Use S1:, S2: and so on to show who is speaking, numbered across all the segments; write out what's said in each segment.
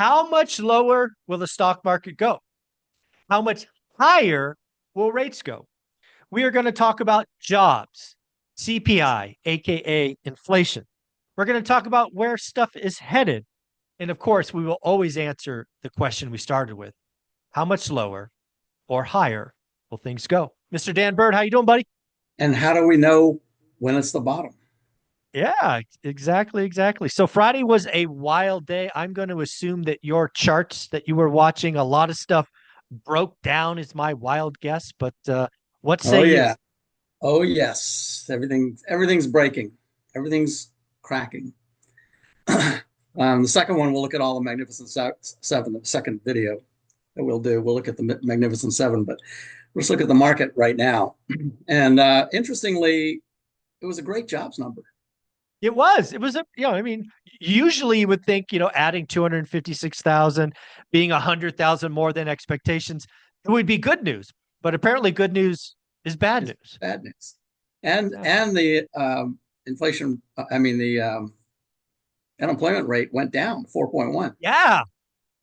S1: How much lower will the stock market go? How much higher will rates go? We are going to talk about jobs, CPI, aka inflation. We're going to talk about where stuff is headed. And of course, we will always answer the question we started with. How much lower or higher will things go? Mr. Dan Bird, how you doing, buddy?
S2: And how do we know when it's the bottom?
S1: Yeah, exactly, exactly. So Friday was a wild day. I'm going to assume that your charts that you were watching, a lot of stuff broke down is my wild guess, but what
S2: Oh
S1: say you?
S2: yeah. Oh yes. Everything's breaking. Everything's cracking. The second one, we'll look at all the Magnificent Seven, the second video that we'll do. We'll look at the Magnificent Seven, but let's look at the market right now. And interestingly, it was a great jobs number.
S1: I mean, usually you would think, adding 256,000, being 100,000 more than expectations, it would be good news. But apparently good news is bad
S2: It's
S1: news.
S2: bad news. And
S1: Yeah.
S2: and the inflation, I mean the unemployment rate went down 4.1,
S1: Yeah.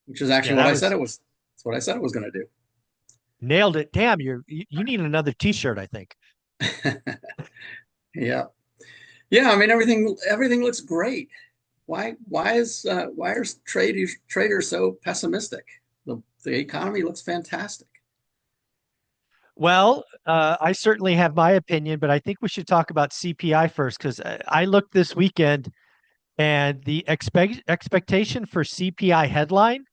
S2: which is actually
S1: Yeah,
S2: what
S1: that
S2: I said
S1: was
S2: it was. That's what I said it was going to
S1: nailed it. Damn, you need another t-shirt, I think.
S2: do. Yeah. Yeah, I mean everything looks great. Why are traders so pessimistic? The economy looks fantastic.
S1: Well, I certainly have my opinion, but I think we should talk about CPI first because I looked this weekend and the expectation for CPI headline,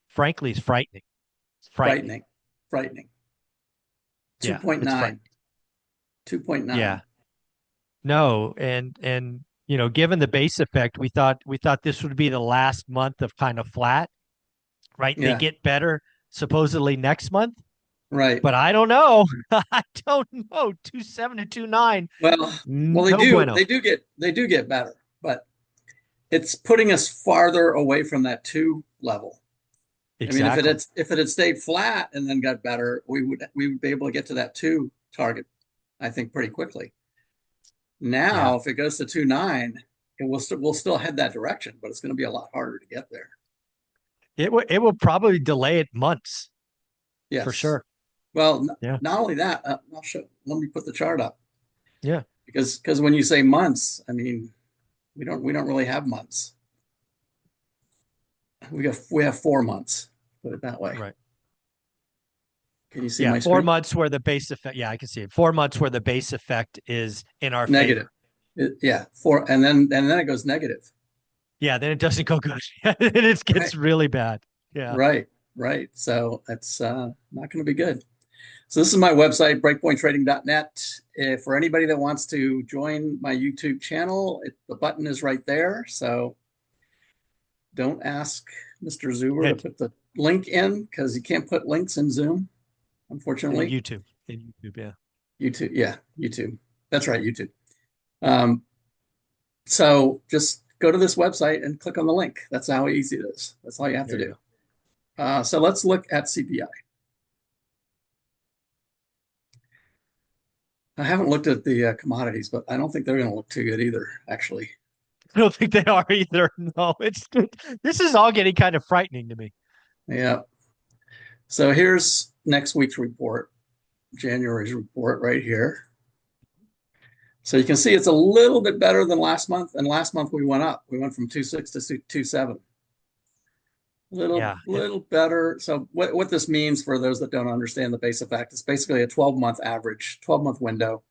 S1: frankly, is frightening. It's frightening.
S2: Frightening. Frightening.
S1: Yeah, it's frightening.
S2: 2.9. 2.9.
S1: Yeah. No, and given the base effect, we thought this would be the last month of kind of flat, right? They
S2: Yeah,
S1: get better supposedly next month,
S2: right.
S1: but I don't know. I don't know. 27 to 29.
S2: Well,
S1: No bueno.
S2: they do get better, but it's putting us farther away from that 2 level. I mean,
S1: Exactly.
S2: if it had stayed flat and then got better, we would be able to get to that 2 target, I think, pretty quickly.
S1: Yeah.
S2: Now, if it goes to 2.9, we'll still head that direction, but it's going to be a lot harder to get there.
S1: It will probably delay it months for
S2: Yes.
S1: sure.
S2: Well,
S1: Yeah.
S2: not only that, I'll show. Let me put the chart up
S1: Yeah.
S2: because when you say months, I mean we don't really have months. We have 4 months. Put it that way.
S1: Right.
S2: Can you see
S1: Yeah.
S2: my
S1: 4
S2: screen?
S1: months where the base effect. Yeah, I can see it. 4 months where the base effect is in our
S2: Negative.
S1: favor.
S2: Yeah, 4, and then it goes negative.
S1: Yeah. Then it doesn't go good. It
S2: Right.
S1: gets really bad. Yeah.
S2: Right. Right. So it's not going to be good. So this is my website, breakpointtrading.net. For anybody that wants to join my YouTube channel, the button is right there. So don't ask Mr. Zuber to
S1: And
S2: put the link in because you can't put links in Zoom,
S1: in
S2: unfortunately.
S1: YouTube. In YouTube. Yeah.
S2: YouTube, yeah, YouTube. That's right, YouTube. Um, so just go to this website and click on the link. That's how easy it is. That's all you have to
S1: There you
S2: do.
S1: go.
S2: So let's look at CPI. I haven't looked at the commodities, but I don't think they're going to look too good either, actually.
S1: I don't think they are either. No, it's good. This is all getting kind of frightening to me.
S2: Yeah. So here's next week's report, January's report right here. So you can see it's a little bit better than last month. And last month we went up. We went from 2.6 to 2.7. Little
S1: Yeah.
S2: little better. So what this means for those that don't understand the base effect, it's basically a 12-month average, 12-month window.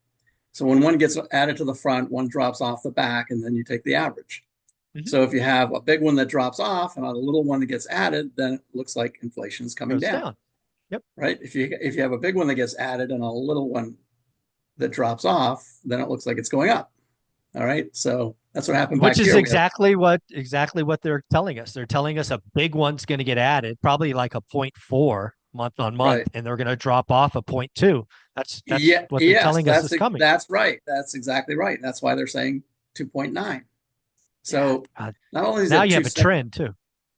S2: So when one gets added to the front, one drops off the back, and then you take the average.
S1: Mhm.
S2: So if you have a big one that drops off and a little one that gets added, then it looks like inflation is coming
S1: Goes
S2: down,
S1: down. Yep.
S2: right? If you have a big one that gets added and a little one that drops off, then it looks like it's going up. All right. So that's what happened
S1: Which
S2: back
S1: is
S2: here. We have
S1: exactly what they're telling us. They're telling us a big one's going to get added, probably like a point 0.4 month on month,
S2: right.
S1: and they're going to drop off a point 0.2. That's
S2: Yeah.
S1: what they're
S2: Yes.
S1: telling us is coming.
S2: That's right. That's exactly right. That's why they're saying 2.9.
S1: Yeah.
S2: So not only is
S1: Now
S2: it
S1: you have
S2: two
S1: a
S2: seven,
S1: trend too.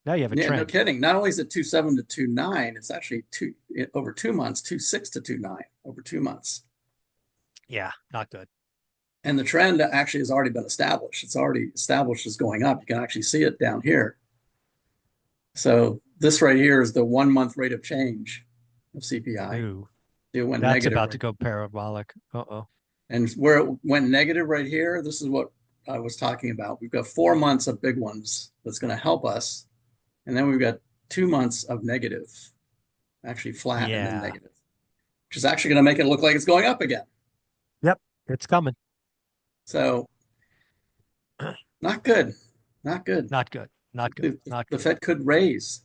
S1: Now you have a
S2: yeah, no
S1: trend.
S2: kidding. Not only is it 2.7 to 2.9, it's actually two over 2 months, 2.6 to 2.9 over 2 months.
S1: Yeah, not good.
S2: And the trend actually has already been established. It's already established as going up. You can actually see it down here. So this right here is the 1 month rate of change of CPI.
S1: Ooh,
S2: It went
S1: that's
S2: negative
S1: about to
S2: right.
S1: go parabolic. Uh-oh.
S2: And where it went negative right here, this is what I was talking about. We've got 4 months of big ones that's going to help us. And then we've got 2 months of negative, actually flat and then
S1: Yeah.
S2: negative, which is actually going to make it look like it's going up again.
S1: Yep. It's coming.
S2: So not good. Not good.
S1: Not good. Not good.
S2: The,
S1: Not
S2: the
S1: good.
S2: Fed could raise.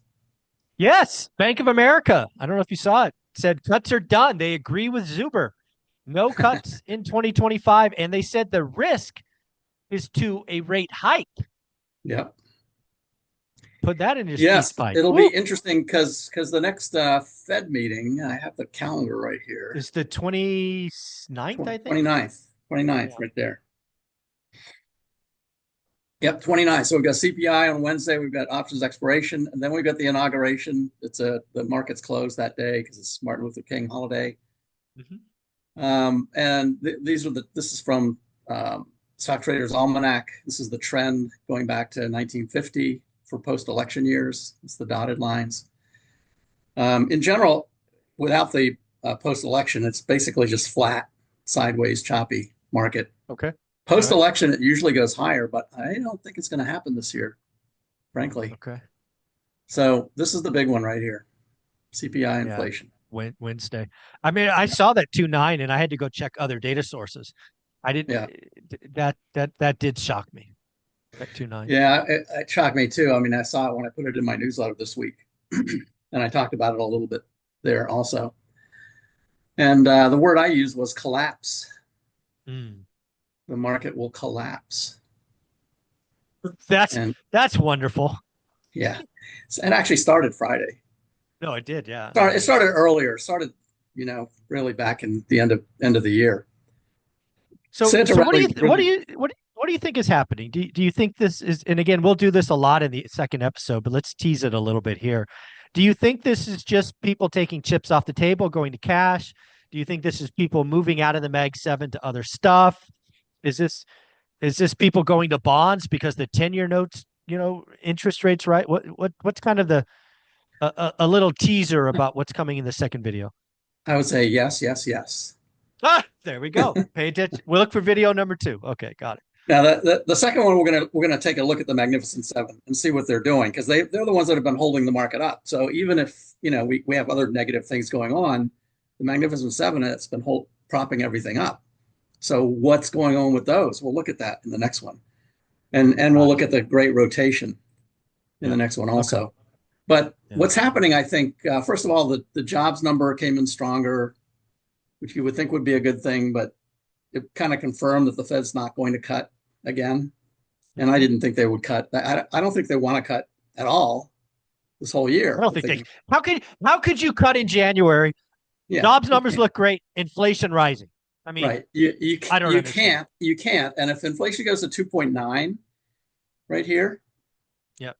S1: Yes. Bank of America. I don't know if you saw it. Said cuts are done. They agree with Zuber. No cuts in 2025. And they said the risk is to a rate hike.
S2: Yep.
S1: Put that in your speech
S2: Yes,
S1: pipe.
S2: it'll be
S1: Woo!
S2: interesting because the next Fed meeting, I have the calendar right here,
S1: It's the 29th, I think.
S2: 29th, 29th
S1: Yeah.
S2: right there. Yep, 29th. So we've got CPI on Wednesday, we've got options expiration, and then we've got the inauguration. The market's closed that day because it's Martin Luther King holiday.
S1: Mhm.
S2: And this is from Stock Traders Almanac. This is the trend going back to 1950 for post-election years. It's the dotted lines. In general, without the post-election, it's basically just flat, sideways, choppy market.
S1: Okay. All right.
S2: Post-election, it usually goes higher, but I don't think it's going to happen this year, frankly.
S1: Okay.
S2: So this is the big one right here, CPI
S1: Yeah.
S2: inflation.
S1: Wednesday. I mean, I
S2: Yeah,
S1: saw that 2.9 and I had to go check other data sources. I didn't
S2: yeah,
S1: that did shock me. That 2.9.
S2: yeah. It shocked me too. I mean, I saw it when I put it in my newsletter this week, and I talked about it a little bit there also. And the word I used was collapse.
S1: Mm.
S2: The market will collapse.
S1: That's
S2: And
S1: that's wonderful.
S2: yeah, it actually started Friday.
S1: No, it did. Yeah. I
S2: It
S1: mean,
S2: started earlier. It started, really back in the end of the year.
S1: so what do you
S2: Really,
S1: what do you think is happening? Do you think this is, and again, we'll do this a lot in the second episode, but let's tease it a little bit here. Do you think this is just people taking chips off the table, going to cash? Do you think this is people moving out of the Mag 7 to other stuff? Is this people going to bonds because the 10-year notes, interest rates, right? What's kind of the a little teaser about what's coming in the second video?
S2: I would say yes, yes, yes.
S1: Ah, there we go. Pay attention. We'll look for video number 2. Okay, got it.
S2: Now, the second one, we're gonna take a look at the Magnificent Seven and see what they're doing because they're the ones that have been holding the market up. So even if we have other negative things going on, the Magnificent Seven has been propping everything up. So what's going on with those? We'll look at that in the next one, and we'll
S1: Got
S2: look
S1: it.
S2: at the Great Rotation in the
S1: Yeah.
S2: next one
S1: Okay.
S2: also. But
S1: Yeah.
S2: what's happening, I think, first of all, the jobs number came in stronger, which you would think would be a good thing, but it kind of confirmed that the Fed's not going to cut again. And I
S1: Mhm.
S2: didn't think they would cut. I don't think they want to cut at all this whole
S1: I
S2: year.
S1: don't
S2: I
S1: think
S2: think,
S1: they. How could you cut in January?
S2: yeah,
S1: Jobs
S2: you
S1: numbers
S2: can't.
S1: look great. Inflation rising. I mean,
S2: Right. You
S1: I don't
S2: you
S1: understand.
S2: can't you can't. And if inflation goes to 2.9 right here
S1: Yep.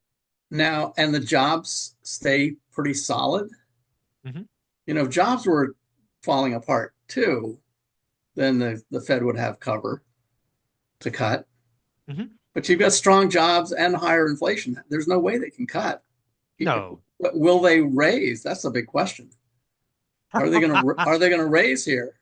S2: now, and the jobs stay pretty solid,
S1: Hmm.
S2: if jobs were falling apart too, then the Fed would have cover to cut.
S1: Hmm.
S2: But you've got strong jobs and higher inflation. There's no way they can cut.
S1: No.
S2: Will they raise? That's a big question. Are they going to raise here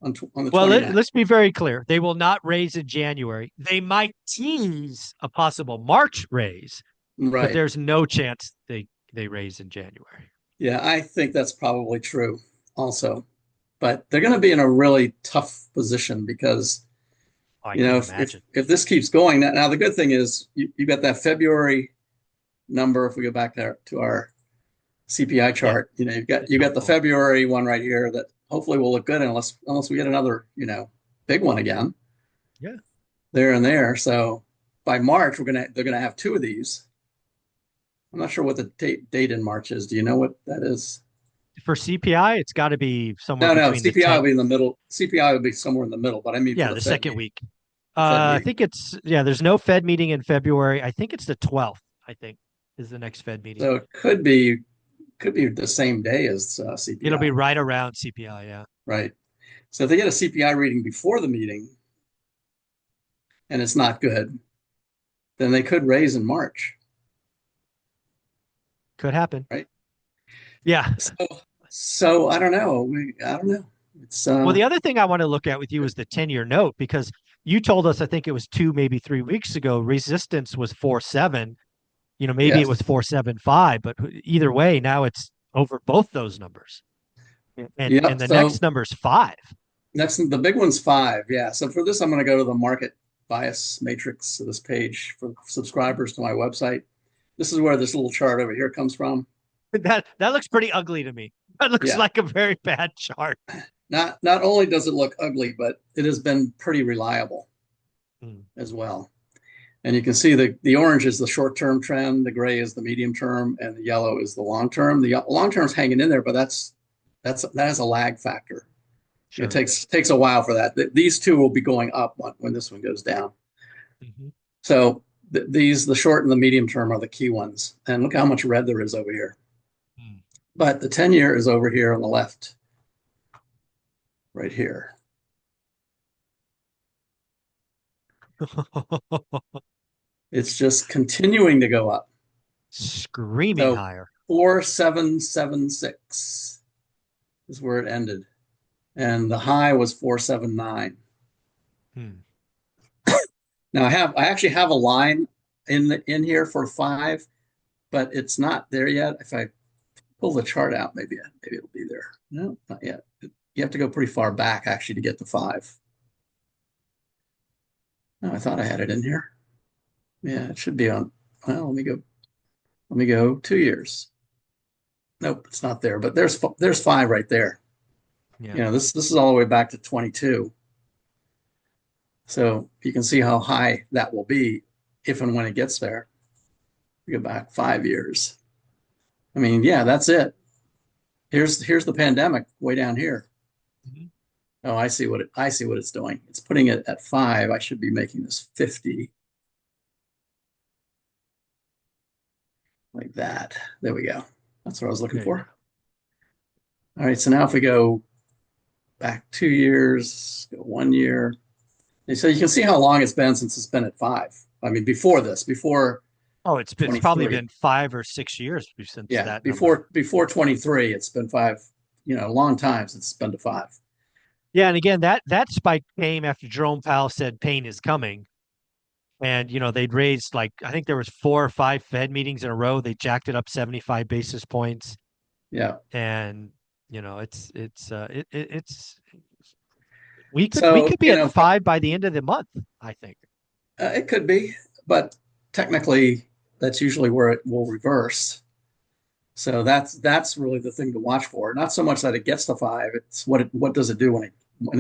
S2: on the
S1: Well,
S2: 29th?
S1: let's be very clear. They will not raise in January. They might tease a possible March raise, but
S2: Right.
S1: there's no chance they raise in January.
S2: Yeah, I think that's probably true also. But they're going to be in a really tough position because,
S1: I can imagine.
S2: if this keeps going, now the good thing is you got that February number. If we go back there to our CPI
S1: Yeah,
S2: chart,
S1: it's
S2: you got the
S1: helpful.
S2: February one right here that hopefully will look good unless we get another, big one again
S1: Yeah.
S2: there and there. So by March, they're gonna have two of these. I'm not sure what the date in March is. Do you know what that is?
S1: For CPI, it's got to be somewhere
S2: No,
S1: between the
S2: CPI
S1: 10.
S2: will be in the middle. CPI will be somewhere in the middle, but I mean for
S1: Yeah,
S2: the
S1: the
S2: Fed
S1: second
S2: meeting.
S1: week.
S2: The Fed
S1: I
S2: meeting.
S1: think there's no Fed meeting in February. I think it's the 12th, I think, is the next Fed meeting.
S2: So it could be the same day as
S1: It'll be
S2: CPI,
S1: right around CPI. Yeah.
S2: right? So if they get a CPI reading before the meeting and it's not good, then they could raise in March.
S1: Could happen.
S2: right?
S1: Yeah.
S2: So I don't know. I don't know. It's
S1: Well, the other thing I want to look at with you is the 10-year note, because you told us, I think it was 2, maybe 3 weeks ago, resistance was 4.7. Maybe it was
S2: yes,
S1: 4.75, but either way, now it's over both those numbers. And
S2: yep.
S1: the
S2: So
S1: next number is 5.
S2: next, the big one's 5. Yeah. So for this, I'm going to go to the market bias matrix of this page for subscribers to my website. This is where this little chart over here comes from.
S1: That looks pretty ugly to me. That looks
S2: Yeah.
S1: like a very bad chart.
S2: Not only does it look ugly, but it has been pretty reliable
S1: Hmm.
S2: as well. And you can see the orange is the short-term trend, the gray is the medium term, and the yellow is the long term. The long term is hanging in there, but that has a lag factor. It
S1: Sure.
S2: takes a while for that. These two will be going up when this one goes down.
S1: Hmm.
S2: So the short and the medium term are the key ones. And look how much red there is over here. But the 10-year is over here on the left, right here. It's just continuing to go up.
S1: Screaming
S2: So
S1: higher.
S2: 4776 is where it ended. And the high was 479.
S1: Hmm.
S2: Now I actually have a line in here for 5, but it's not there yet. If I pull the chart out, maybe it'll be there. No, not yet. You have to go pretty far back actually to get to 5. No, I thought I had it in here. Yeah, it should be on. Well, let me go. Let me go 2 years. Nope, it's not there. But there's 5 right there.
S1: Yeah.
S2: This is all the way back to 22. So you can see how high that will be if and when it gets there. We go back 5 years. I mean, yeah, that's it. Here's the pandemic way down here.
S1: Mhm.
S2: Oh, I see what it's doing. It's putting it at 5. I should be making this 50 like that. There we go. That's what I was looking
S1: There you
S2: for.
S1: go.
S2: All right. So now if we go back 2 years, go 1 year. And so you can see how long it's been since it's been at 5. I mean, before this, before
S1: Oh, it's probably
S2: 23.
S1: been 5 or 6 years since
S2: Yeah,
S1: that number.
S2: before 23, it's been 5. A long time since it's been to 5.
S1: Yeah, and again, that spike came after Jerome Powell said pain is coming. And they'd raised, like, I think there was 4 or 5 Fed meetings in a row. They jacked it up 75 basis points.
S2: Yeah.
S1: And it's we
S2: So,
S1: could be at 5 by the end of the month, I think.
S2: it could be, but technically, that's usually where it will reverse. So that's really the thing to watch for. Not so much that it gets to 5; it's what does it do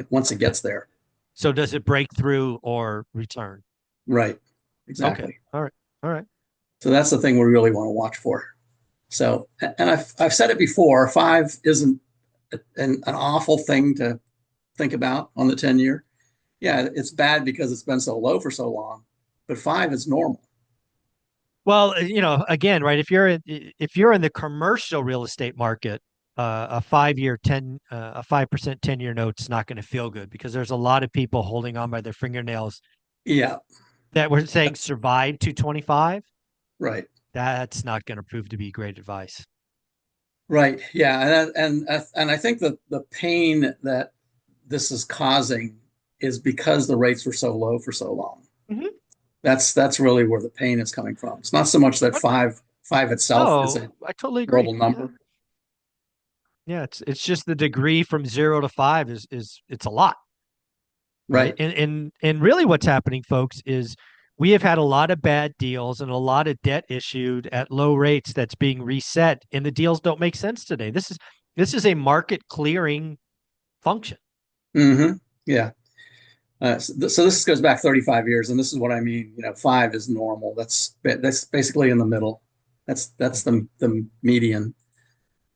S2: once it gets there.
S1: So does it break through or return?
S2: Right.
S1: Okay.
S2: Exactly.
S1: All right. All right.
S2: So that's the thing we really want to watch for. So, and I've said it before, 5 isn't an awful thing to think about on the 10-year. Yeah, it's bad because it's been so low for so long, but 5 is normal.
S1: Well, again, right, if you're in the commercial real estate market, a 5% 10-year note's not going to feel good, because there's a lot of people holding on by their fingernails
S2: Yeah,
S1: that were saying survive to 25.
S2: right.
S1: That's not going to prove to be great advice.
S2: Right. Yeah, and I think that the pain that this is causing is because the rates were so low for so long.
S1: Hmm.
S2: That's really where the pain is coming from. It's not so much that five itself is a
S1: No, I totally agree.
S2: horrible
S1: Yeah.
S2: number.
S1: Yeah, it's just the degree from 0 to 5 is it's a lot, right?
S2: Right.
S1: And really what's happening, folks, is we have had a lot of bad deals and a lot of debt issued at low rates that's being reset, and the deals don't make sense today. This is a market clearing function.
S2: Mm-hmm. Yeah. So this goes back 35 years, and this is what I mean. 5 is normal. That's basically in the middle. That's the median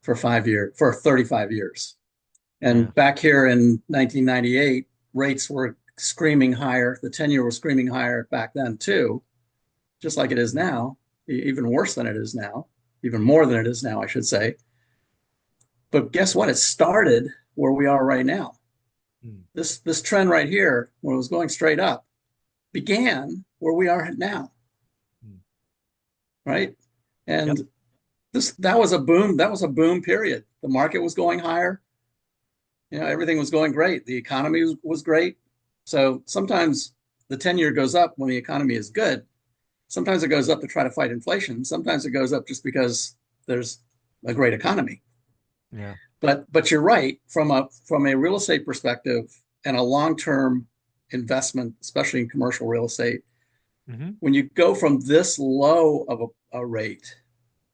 S2: for 5 year for 35 years.
S1: Yeah.
S2: And back here in 1998, rates were screaming higher. The 10-year was screaming higher back then too, just like it is now, even worse than it is now, even more than it is now, I should say. But guess what? It started where we are right now.
S1: Hmm.
S2: This trend right here, when it was going straight up, began where we are now,
S1: Hmm.
S2: right?
S1: Yep.
S2: And that was a boom. That was a boom period. The market was going higher. Everything was going great. The economy was great. So sometimes the 10-year goes up when the economy is good. Sometimes it goes up to try to fight inflation. Sometimes it goes up just because there's a great economy.
S1: Yeah.
S2: But you're right, from a real estate perspective and a long-term investment, especially in commercial real estate, when you go from this low of a rate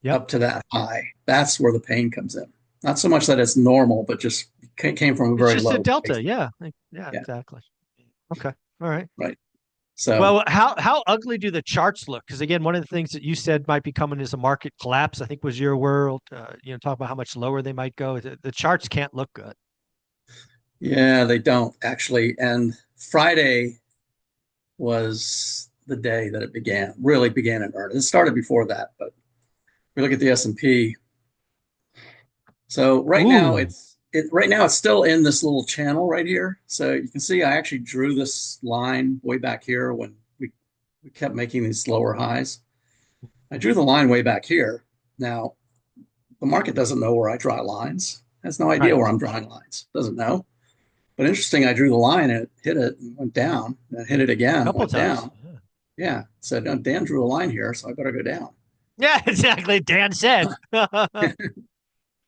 S2: up to that high, that's where the pain comes in. Not so much that it's normal, but just came from a
S1: It's
S2: very
S1: just a
S2: low
S1: delta.
S2: rate.
S1: Yeah. Yeah,
S2: Yeah,
S1: exactly. Okay. All right.
S2: right. So
S1: Well, how ugly do the charts look? Because again, one of the things that you said might be coming is a market collapse. I think was your word. Talk about how much lower they might go. The charts can't look good.
S2: yeah, they don't actually. And Friday was the day that it really began in earnest. It started before that, but we look at the S&P. So
S1: Ooh.
S2: right now it's still in this little channel right here. So you can see I actually drew this line way back here when we kept making these lower highs. I drew the line way back here. Now the market doesn't know where I draw lines. Has no idea
S1: Right.
S2: where I'm drawing lines. Doesn't know. But interesting, I drew the line and it hit it and went down. And hit it
S1: A
S2: again,
S1: couple
S2: went
S1: times.
S2: down. Yeah. Said, "Oh, Dan drew a line here, so I better go down."
S1: Yeah, exactly. Dan said.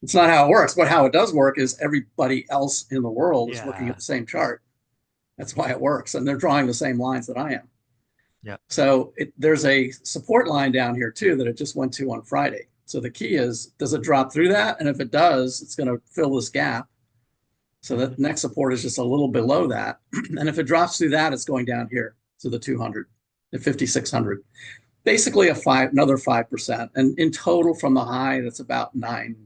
S2: It's not how it works, but how it does work is everybody else in the world is looking at
S1: Yeah.
S2: the same chart. That's why it works. And they're drawing the same lines that I am.
S1: Yeah.
S2: So there's a support line down here too that it just went to on Friday. So the key is, does it drop through that? And if it does, it's going to fill this gap. So the next support is just a little below that. And if it drops through that, it's going down here to the 200, the 5,600. Basically another 5%. And in total from the high, that's about 9%.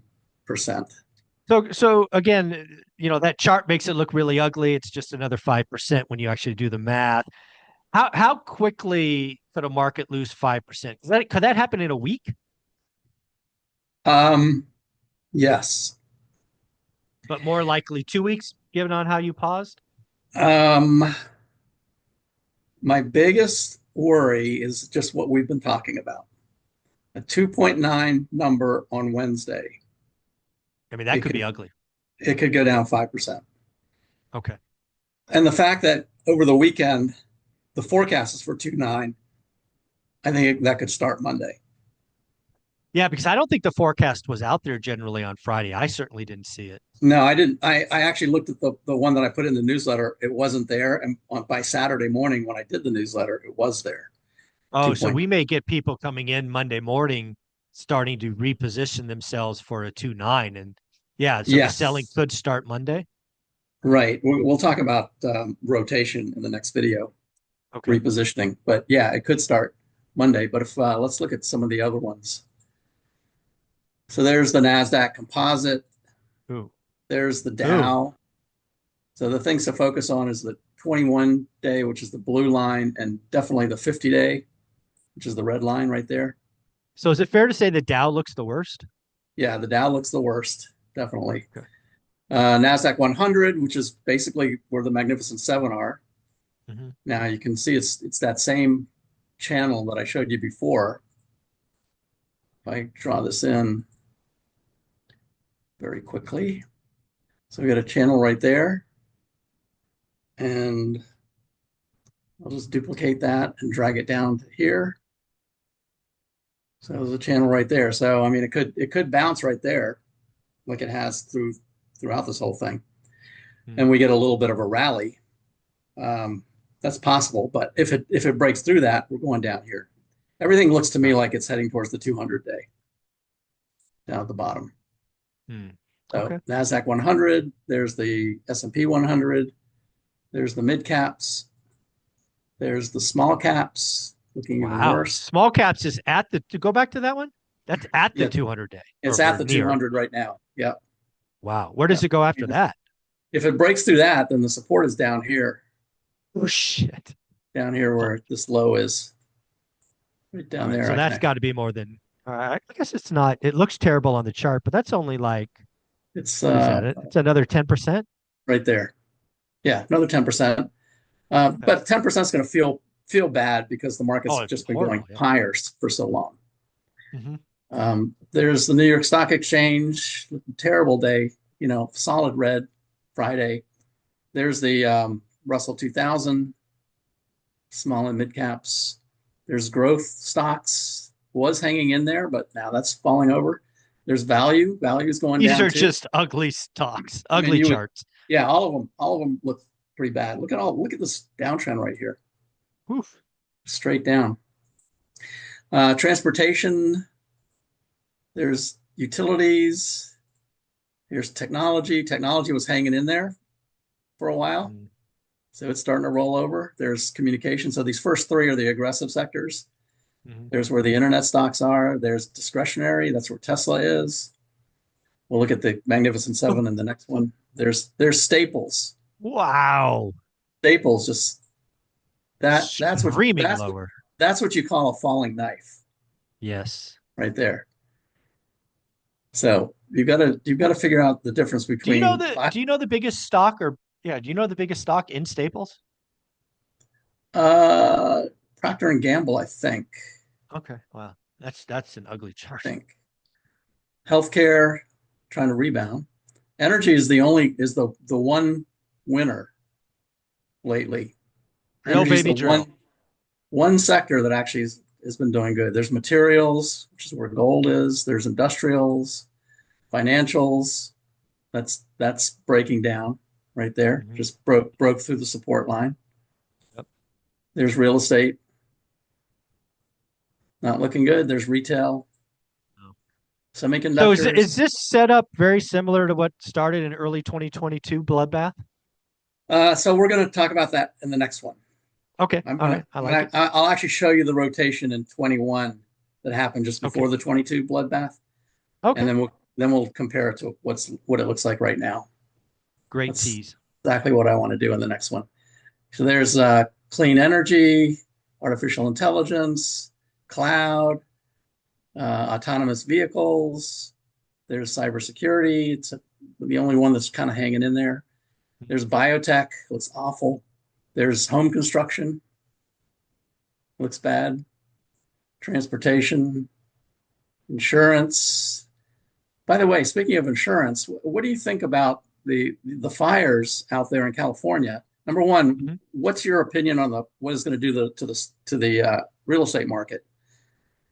S1: So again, that chart makes it look really ugly. It's just another 5% when you actually do the math. How quickly could a market lose 5%? Could that happen in a week?
S2: Yes.
S1: But more likely 2 weeks, given on how you paused?
S2: Um, my biggest worry is just what we've been talking about. A 2.9 number on Wednesday.
S1: I mean, that
S2: It
S1: could be
S2: could
S1: ugly.
S2: it could go down 5%.
S1: Okay.
S2: And the fact that over the weekend the forecast is for 2.9, I think that could start Monday.
S1: Yeah, because I don't think the forecast was out there generally on Friday. I certainly didn't see it.
S2: No, I didn't. I actually looked at the one that I put in the newsletter. It wasn't there. And by Saturday morning, when I did the newsletter, it was there.
S1: Oh, so
S2: 2.9.
S1: we may get people coming in Monday morning starting to reposition themselves for a 2.9. And yeah, so the selling
S2: Yes,
S1: could start Monday.
S2: right. We'll talk about rotation in the next video,
S1: Okay.
S2: repositioning. But yeah, it could start Monday. But if let's look at some of the other ones. So there's the NASDAQ composite.
S1: Ooh.
S2: There's the
S1: Ooh.
S2: Dow. So the things to focus on is the 21 day, which is the blue line, and definitely the 50 day, which is the red line right there.
S1: So is it fair to say the Dow looks the worst?
S2: Yeah, the Dow looks the worst, definitely.
S1: Okay.
S2: NASDAQ 100, which is basically where the Magnificent Seven are.
S1: Mhm.
S2: Now you can see it's that same channel that I showed you before. If I draw this in very quickly. So we got a channel right there. And I'll just duplicate that and drag it down to here. So there's a channel right there. So I mean, it could bounce right there, like it has throughout this whole thing, and we get a little bit of a rally. That's possible, but if it breaks through that, we're going down here. Everything looks to me like it's heading towards the 200 day down at the bottom. So
S1: Okay.
S2: NASDAQ 100, there's the S&P 100, there's the mid caps, there's the small caps looking even
S1: Wow.
S2: worse.
S1: Small caps is to go back to that one. That's at the
S2: Yeah,
S1: 200 day
S2: it's
S1: or
S2: at the
S1: near.
S2: 200 right now. Yeah.
S1: Wow. Where
S2: Yeah.
S1: does it go after that?
S2: If it breaks through that, then the support is down here.
S1: Oh, shit.
S2: Down here where this low is. Right
S1: All
S2: down
S1: right.
S2: there.
S1: So that's got to be more than, all right. I guess it's not, it looks terrible on the chart, but that's only like,
S2: It's
S1: what is that? It's another 10%.
S2: right there. Yeah, another 10%.
S1: Okay.
S2: But 10% is going to feel bad because the market's
S1: Oh, it'd be
S2: just been going
S1: horrible. Yeah.
S2: higher for so long.
S1: Mm-hmm.
S2: There's the New York Stock Exchange, terrible day, solid red Friday. There's the Russell 2000, small and mid caps. There's growth stocks, was hanging in there, but now that's falling over. There's value. Value is going
S1: These
S2: down
S1: are
S2: too.
S1: just ugly stocks,
S2: I mean,
S1: ugly charts.
S2: yeah, all of them look pretty bad. Look at this downtrend right here,
S1: Oof.
S2: straight down. Transportation. There's utilities. Here's technology. Technology was hanging in there for a while, so it's starting to roll over. There's communication. So these first three are the aggressive sectors. There's where the internet stocks are. There's discretionary. That's where Tesla is. We'll look at the Magnificent Seven in the next one. There's staples.
S1: Wow.
S2: Staples just that's
S1: Screaming lower.
S2: that's what you call a falling knife
S1: Yes.
S2: right there. So you've got to figure out the difference between
S1: Do you know the biggest stock do you know the biggest stock in Staples?
S2: Procter and Gamble, I think.
S1: Okay. Wow. That's an ugly
S2: I
S1: chart.
S2: think. Healthcare trying to rebound. Energy is the one winner lately.
S1: Drill,
S2: Energy is
S1: baby,
S2: the
S1: drill.
S2: one sector that actually has been doing good. There's materials, which is where gold is. There's industrials, financials. That's breaking down right there. Just broke through the support line.
S1: Yep.
S2: There's real estate. Not looking good. There's retail.
S1: No. So
S2: Semiconductors.
S1: is this setup very similar to what started in early 2022 bloodbath?
S2: So we're going to talk about that in the next one.
S1: Okay. All right. I like it.
S2: I'll actually show you the rotation in 21 that happened just before the 22 bloodbath.
S1: Okay.
S2: And then we'll compare it to what it looks like right now.
S1: Great
S2: That's
S1: tease.
S2: exactly what I want to do in the next one. So there's clean energy, artificial intelligence, cloud, autonomous vehicles. There's cybersecurity. It's the only one that's kind of hanging in there. There's biotech. Looks awful. There's home construction. Looks bad. Transportation, insurance. By the way, speaking of insurance, what do you think about the fires out there in California? Number one, what's your opinion on what it's going to do to the real estate market?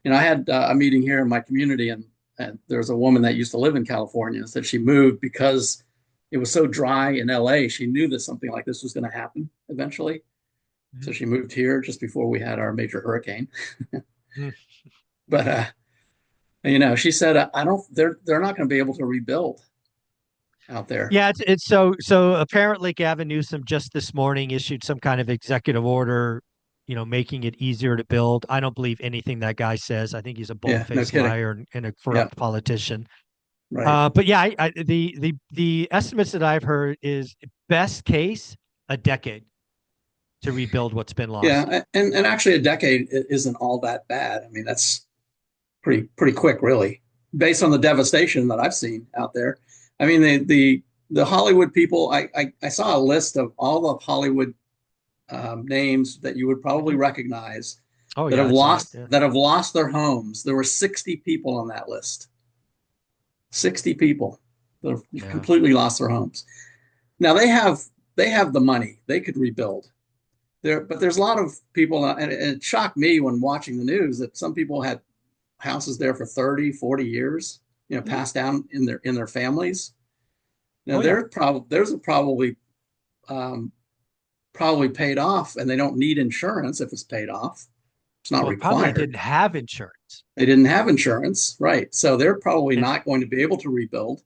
S2: I had a meeting here in my community, and there's a woman that used to live in California and said she moved because it was so dry in LA. She knew that something like this was going to happen eventually. So she moved here just before we had our major hurricane. But she said, I don't. They're not going to be able to rebuild out there.
S1: Yeah, it's so apparently Gavin Newsom just this morning issued some kind of executive order, making it easier to build. I don't believe anything that guy says. I think he's a bold-faced liar and a corrupt politician.
S2: Right.
S1: But yeah, the estimates that I've heard is best case a decade to rebuild what's been lost.
S2: Yeah, and actually a decade isn't all that bad. I mean, that's pretty quick, really, based on the devastation that I've seen out there. I mean, the Hollywood people. I saw a list of all the Hollywood names that you would probably recognize that have lost their homes. There were 60 people on that list. 60 people that have completely lost their homes. Now they have the money. They could rebuild. But there's a lot of people, and it shocked me when watching the news that some people had houses there for 30, 40 years, passed down in their families. Now theirs are probably paid off, and they don't need insurance if it's paid off. It's not required.
S1: Probably didn't have insurance.
S2: They didn't have insurance, right? So they're probably not going to be able to rebuild.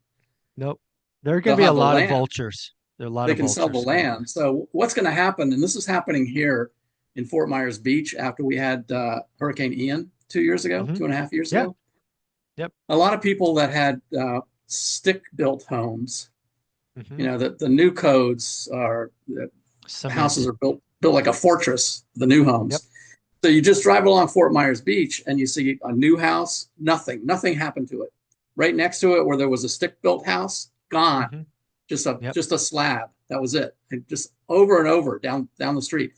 S1: Nope. There are going to be a lot of vultures.
S2: They can sell the land. So what's going to happen, and this is happening here in Fort Myers Beach after we had Hurricane Ian 2 years ago, 2.5 years ago.
S1: Yep.
S2: A lot of people that had stick-built homes, the new codes are houses are built like a fortress, the new homes. Yep. So you just drive along Fort Myers Beach and you see a new house, nothing happened to it. Right next to it where there was a stick-built house, gone. Just a slab. That was it. And just over and over down the street.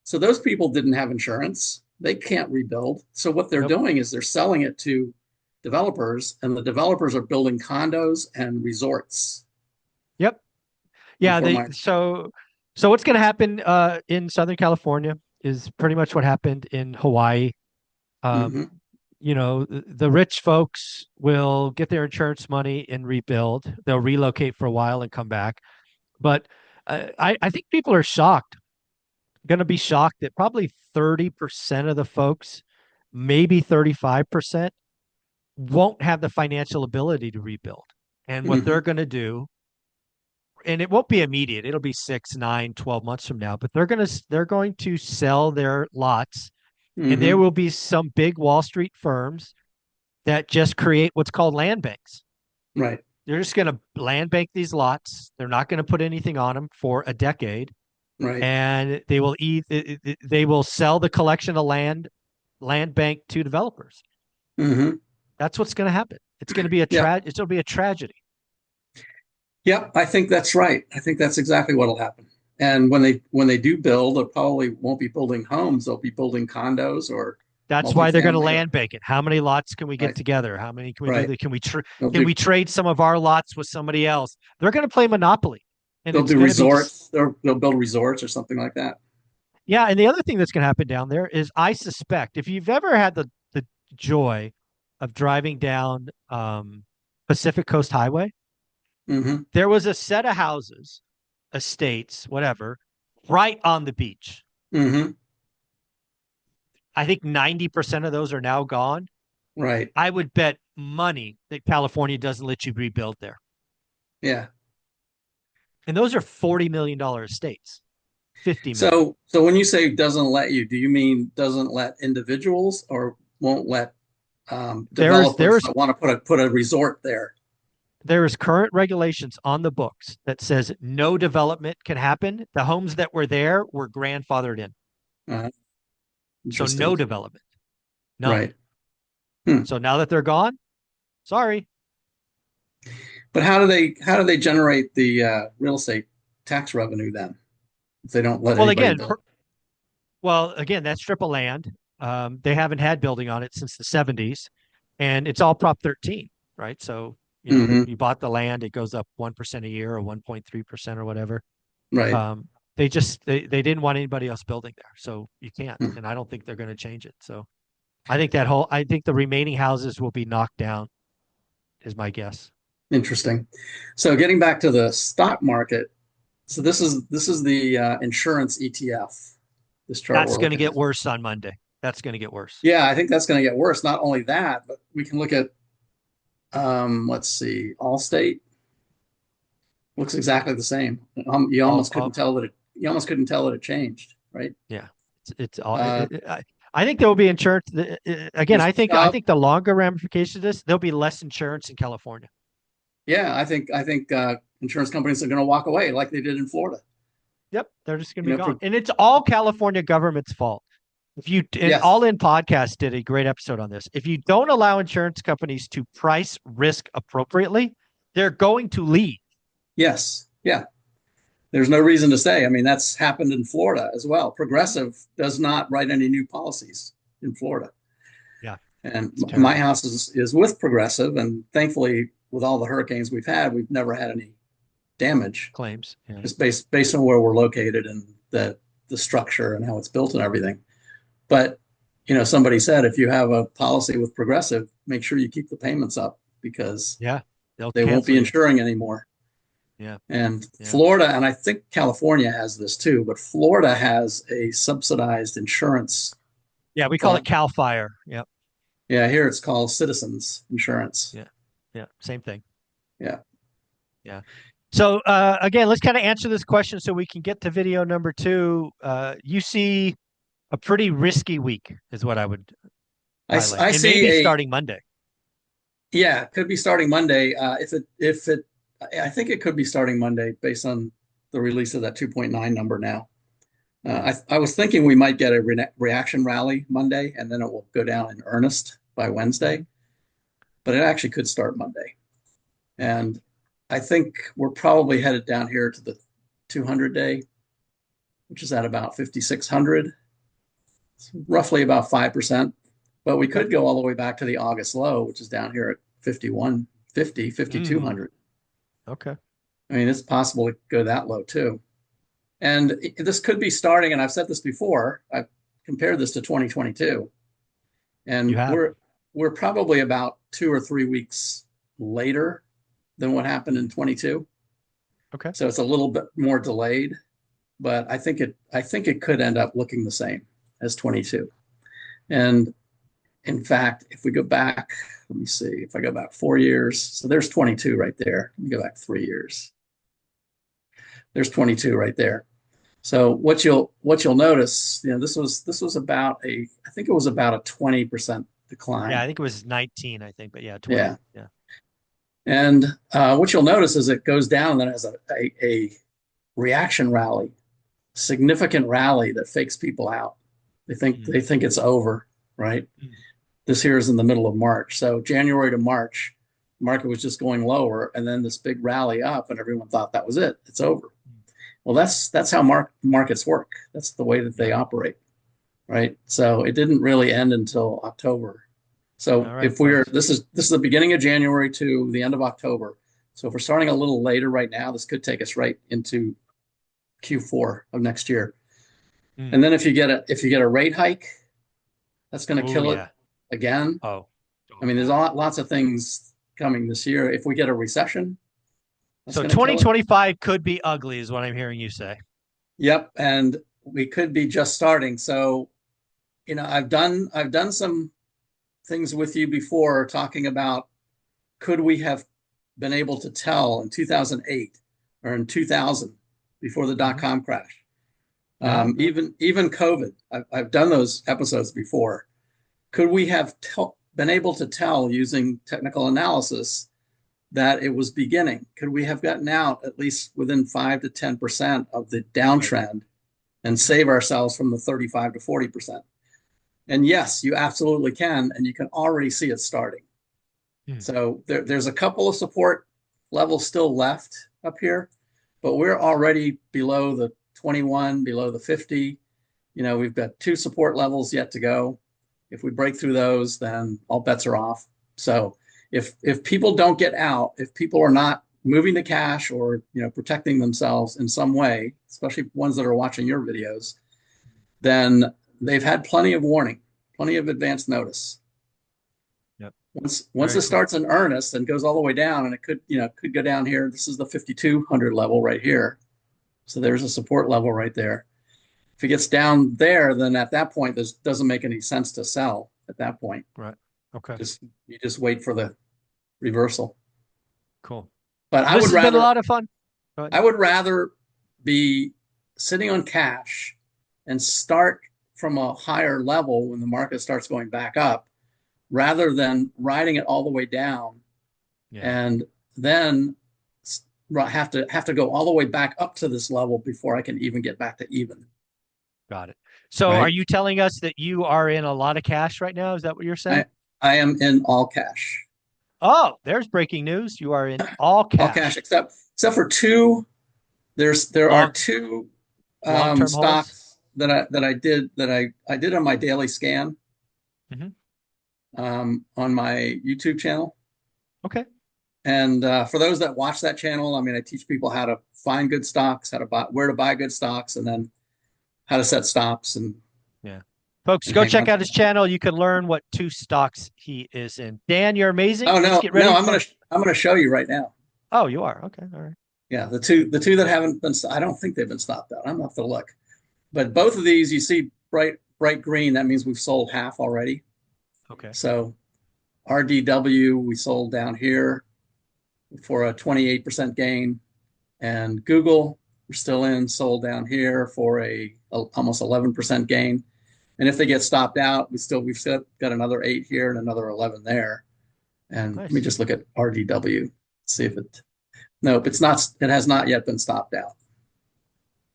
S2: So those people didn't have insurance. They can't rebuild. So what they're doing is they're selling it to developers, and the developers are building condos and resorts.
S1: Yep.
S2: And
S1: Yeah.
S2: for my
S1: So what's going to happen in Southern California is pretty much what happened in Hawaii. Um,
S2: hmm
S1: the rich folks will get their insurance money and rebuild. They'll relocate for a while and come back. But I think people are shocked, going to be shocked that probably 30% of the folks, maybe 35%, won't have the financial ability to rebuild. And what
S2: hmm
S1: they're going to do, and it won't be immediate, it'll be 6, 9, 12 months from now, but they're going to sell their lots, and there
S2: hmm
S1: will be some big Wall Street firms that just create what's called land banks.
S2: Right.
S1: They're just going to land bank these lots. They're not going to put anything on them for a decade,
S2: Right.
S1: and they will sell the collection of land bank to developers.
S2: hmm
S1: That's what's going to happen. It's going to be
S2: Yeah.
S1: it's going to be a tragedy.
S2: Yeah. I think that's right. I think that's exactly what'll happen. And when they do build, they probably won't be building homes. They'll be building condos or
S1: That's why they're going to
S2: multifamily. Or
S1: land bank it. How many lots can we get
S2: right.
S1: together? How many can we do
S2: Right.
S1: that?
S2: They'll
S1: Can
S2: do
S1: we trade some of our lots with somebody else? They're going to play monopoly, and
S2: they'll
S1: it's
S2: do
S1: going to be
S2: resorts. They'll build resorts or something like that.
S1: yeah. And the other thing that's going to happen down there is, I suspect, if you've ever had the joy of driving down Pacific Coast Highway,
S2: hmm
S1: there was a set of houses, estates, whatever, right on the beach.
S2: hmm
S1: I think 90% of those are now gone.
S2: Right.
S1: I would bet money that California doesn't let you rebuild there.
S2: Yeah.
S1: And those are $40 million estates, 50 million.
S2: So when you say doesn't let you, do you mean doesn't let individuals or won't let
S1: There's
S2: developers
S1: there's
S2: that want to put a resort there?
S1: there is current regulations on the books that says no development can happen. The homes that were there were grandfathered in.
S2: Uh,
S1: So
S2: Interesting.
S1: no development, none.
S2: Right. Hmm.
S1: So now that they're gone, sorry.
S2: But how do they generate the real estate tax revenue then if they don't let
S1: Well,
S2: anybody
S1: again,
S2: build?
S1: that strip of land, they haven't had building on it since the 70s, and it's all Prop 13, right? So,
S2: hmm
S1: you bought the land, it goes up 1% a year or 1.3% or whatever.
S2: Right.
S1: They didn't want anybody else building there, so you can't,
S2: Hmm.
S1: and I don't think they're going to change it. So I think the remaining houses will be knocked down, is my guess.
S2: Interesting. So getting back to the stock market, so this is the insurance ETF. This chart
S1: That's
S2: we're
S1: going to
S2: looking
S1: get
S2: at.
S1: worse on Monday. That's going to get worse.
S2: Yeah, I think that's going to get worse. Not only that, but we can look at let's see, Allstate looks exactly the same. You
S1: All,
S2: almost couldn't
S1: all
S2: tell that it changed, right?
S1: Yeah, it's all.
S2: Uh,
S1: I think there will be insurance. Again,
S2: there's
S1: I
S2: Chubb.
S1: think the longer ramifications of this, there'll be less insurance in California.
S2: Yeah, I think insurance companies are going to walk away like they did in Florida.
S1: Yep, they're just going to
S2: You
S1: be
S2: know,
S1: gone, and it's all California government's fault. If you and
S2: yes,
S1: All In Podcast did a great episode on this. If you don't allow insurance companies to price risk appropriately, they're going to leave.
S2: yes, yeah. There's no reason to say. I mean, that's happened in Florida as well. Progressive does not write any new policies in Florida.
S1: Yeah,
S2: And
S1: it's
S2: my
S1: terrible.
S2: house is with Progressive, and thankfully, with all the hurricanes we've had, we've never had any damage,
S1: Claims. Yeah.
S2: just based on where we're located and the structure and how it's built and everything. But somebody said if you have a policy with Progressive, make sure you keep the payments up because
S1: Yeah, they'll
S2: they won't be
S1: cancel you.
S2: insuring anymore.
S1: Yeah,
S2: And
S1: yeah,
S2: Florida, and I think California has this too, but Florida has a subsidized insurance
S1: yeah. We call it
S2: fund.
S1: Cal Fire. Yep.
S2: Yeah, here it's called Citizens Insurance.
S1: Yeah, yeah. Same thing.
S2: Yeah.
S1: Yeah. So again, let's kind of answer this question so we can get to video number 2. You see a pretty risky week, is what I would highlight,
S2: I
S1: and
S2: see
S1: maybe starting Monday.
S2: yeah, it could be starting Monday. I think it could be starting Monday based on the release of that 2.9 number now. I was thinking we might get a reaction rally Monday and then it will go down in earnest by
S1: Mm-hmm.
S2: Wednesday, but it actually could start Monday.
S1: Yeah.
S2: And I think we're probably headed down here to the 200 day, which is at about 5,600. It's roughly about 5%. but we could go all the way back to the August low, which is down here at 5150, 5200.
S1: Okay.
S2: I mean, it's possible to go that low too. And this could be starting, and I've said this before, I've compared this to 2022,
S1: You
S2: and
S1: have.
S2: we're probably about 2 or 3 weeks later than what happened in 22.
S1: Okay.
S2: So it's a little bit more delayed, but I think it could end up looking the same as 22. And in fact, if we go back, let me see, if I go back 4 years, so there's 22 right there. Let me go back 3 years. There's 22 right there. So what you'll notice, this was about I think it was about a 20%
S1: Yeah,
S2: decline.
S1: I think it was 19, I think, but yeah, 20.
S2: Yeah.
S1: Yeah.
S2: And what you'll notice is it goes down and then has a reaction rally, significant rally that fakes people out. They think it's over, right? This here is in the middle of March. So January to March, the market was just going lower, and then this big rally up, and everyone thought that was it. It's over. Well, that's how markets work. That's the way that they operate, right? So it didn't really end until October. So
S1: All right,
S2: if we're
S1: folks.
S2: this is the beginning of January to the end of October. So if we're starting a little later right now, this could take us right into Q4 of next year. And then if you get a rate hike, that's going to
S1: Oh,
S2: kill it
S1: yeah.
S2: again.
S1: Oh.
S2: I mean, there's lots of things coming this year. If we get a recession, that's
S1: So
S2: going to kill it.
S1: 2025 could be ugly, is what I'm hearing you say.
S2: Yep, and we could be just starting. So, I've done some things with you before talking about could we have been able to tell in 2008 or in 2000 before the dot-com crash.
S1: Yeah.
S2: Even COVID. I've done those episodes before. Could we have been able to tell using technical analysis that it was beginning? Could we have gotten out at least within 5 to 10% of the downtrend and save ourselves from the 35 to 40%? And yes, you absolutely can, and you can already see it starting. So there's a couple of support levels still left up here, but we're already below the 21, below the 50. We've got 2 support levels yet to go. If we break through those, then all bets are off. So if people don't get out, if people are not moving to cash or protecting themselves in some way, especially ones that are watching your videos, then they've had plenty of warning, plenty of advance notice.
S1: Yep.
S2: Once it starts in earnest and goes all the way down, and it could go down here. This is the 5,200 level right here. So there's a support level right there. If it gets down there, then at that point, this doesn't make any sense to sell at that point.
S1: Right. Okay.
S2: You just wait for the reversal.
S1: Cool.
S2: But
S1: This has been a lot of fun.
S2: I would rather be sitting on cash and start from a higher level when the market starts going back up, rather than riding it all the way down and then have to go all the way back up to this level before I can even get back to even.
S1: Got it. So are you telling us that you are in a lot of cash right now? Is that what you're saying?
S2: I am in all cash.
S1: Oh, there's breaking news. You are in all cash.
S2: All cash except for 2. There are 2
S1: long-term
S2: stocks that I did on my daily scan on my YouTube channel.
S1: Okay.
S2: And for those that watch that channel, I mean, I teach people how to find good stocks, where to buy good stocks, and then how to set stops. And
S1: folks, go check out his channel. You can learn what 2 stocks he is in. Dan, you're amazing.
S2: Oh, no,
S1: Let's get ready
S2: I'm gonna show you right now.
S1: Oh, you are. Okay. All right.
S2: Yeah, the two that haven't been, I don't think they've been stopped out. I'm gonna have to look. But both of these, you see bright green, that means we've sold half already.
S1: Okay.
S2: So RDW, we sold down here for a 28% gain. And Google, we're still in, sold down here for a almost 11% gain. And if they get stopped out, we've still got another 8 here and another 11 there. And let me just look at RDW, see if nope, it's not. It has not yet been stopped out,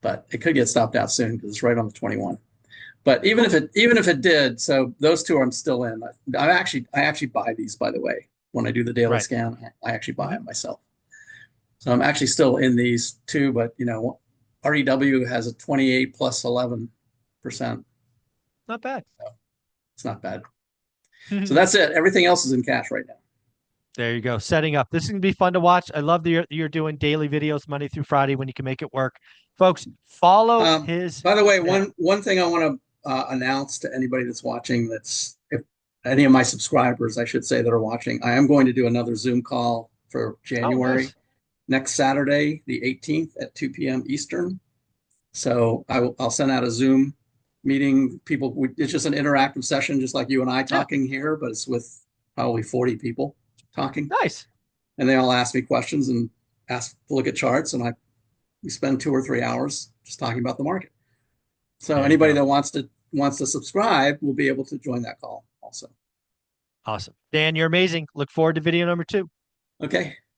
S2: but it could get stopped out soon because it's right on the 21. But even if it did, so those 2 I'm still in. I actually buy these, by the way. When I do the daily scan, I actually buy them myself. So I'm actually still in these 2, but REW has a 28 plus 11%.
S1: Not bad.
S2: So it's not bad. So that's it. Everything else is in cash right now.
S1: There you go. Setting up. This is gonna be fun to watch. I love that you're doing daily videos Monday through Friday when you can make it work. Folks, follow his
S2: By the way,
S1: channel.
S2: one thing I want to announce to anybody that's watching, that's if any of my subscribers, I should say, that are watching, I am going to do another Zoom call for
S1: Oh,
S2: January
S1: nice.
S2: next Saturday, the 18th at 2 p.m. Eastern. So I'll send out a Zoom meeting. It's just an interactive session, just like you and I
S1: Yeah,
S2: talking here, but it's with probably 40 people talking,
S1: nice.
S2: and they all ask me questions and ask to look at charts, and we spend 2 or 3 hours just talking about the market. So
S1: There you
S2: anybody
S1: go.
S2: that wants to subscribe will be able to join that call also.
S1: Awesome. Dan, you're amazing. Look forward to video number 2.
S2: Okay.